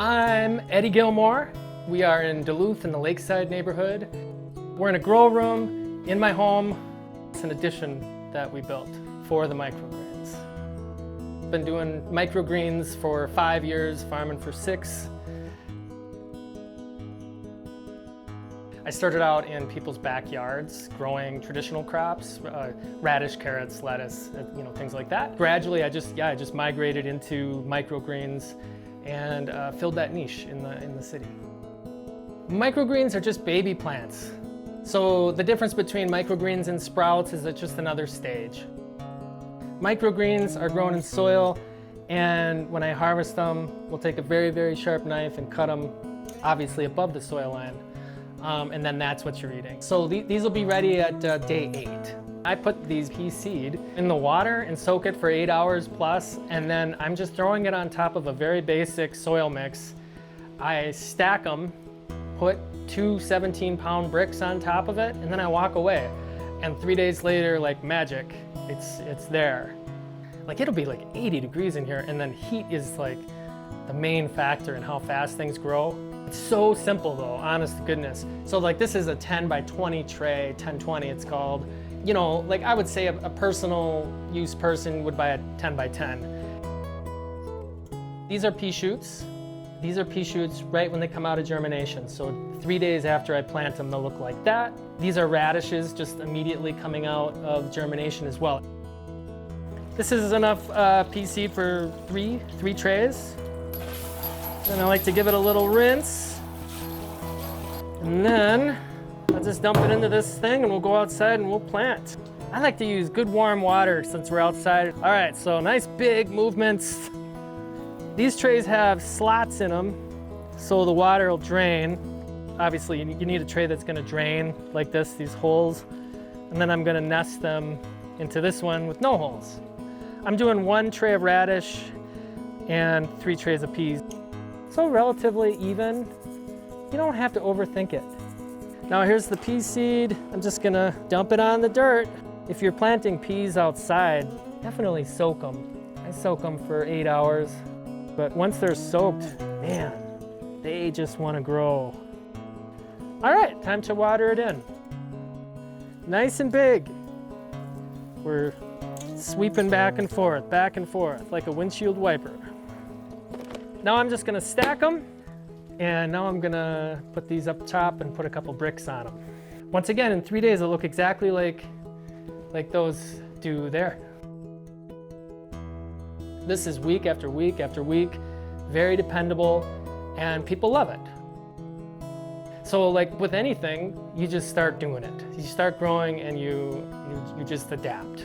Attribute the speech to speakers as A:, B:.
A: I'm Eddie Gilmore. We are in Duluth in the Lakeside neighborhood. We're in a grow room in my home. It's an addition that we built for the microgreens. Been doing microgreens for 5 years, farming for 6. I started out in people's backyards growing traditional crops, radish, carrots, lettuce, things like that. Gradually, I just migrated into microgreens and filled that niche in the city. Microgreens are just baby plants. So the difference between microgreens and sprouts is it's just another stage. Microgreens are grown in soil, and when I harvest them, we'll take a very, very sharp knife and cut them obviously above the soil line. And then that's what you're eating. So these will be ready at day 8. I put these pea seed in the water and soak it for 8 hours plus, and then I'm just throwing it on top of a very basic soil mix. I stack them, put 2 17-pound bricks on top of it, and then I walk away. And 3 days later, like magic, it's there. Like it'll be like 80 degrees in here, and then heat is like the main factor in how fast things grow. It's so simple though, honest to goodness. So like this is a 10 by 20 tray, 1020 it's called. You know, like I would say a personal use person would buy a 10 by 10. These are pea shoots. These are pea shoots right when they come out of germination. So 3 days after I plant them, they'll look like that. These are radishes just immediately coming out of germination as well. This is enough pea seed for three trays. Then I like to give it a little rinse. And then I'll just dump it into this thing and we'll go outside and we'll plant. I like to use good warm water since we're outside. All right, so nice big movements. These trays have slots in them so the water will drain. Obviously you need a tray that's gonna drain like this, these holes. And then I'm gonna nest them into this one with no holes. I'm doing 1 tray of radish and 3 trays of peas. So relatively even. You don't have to overthink it. Now here's the pea seed. I'm just gonna dump it on the dirt. If you're planting peas outside, definitely soak them. I soak them for 8 hours. But once they're soaked, man, they just wanna grow. All right, time to water it in. Nice and big. We're sweeping back and forth, like a windshield wiper. Now I'm just gonna stack them, and now I'm gonna put these up top and put a couple bricks on them. Once again, in 3 days, it'll look exactly like those do there. This is week after week after week, very dependable, and people love it. So like with anything, you just start doing it. You start growing and you just adapt.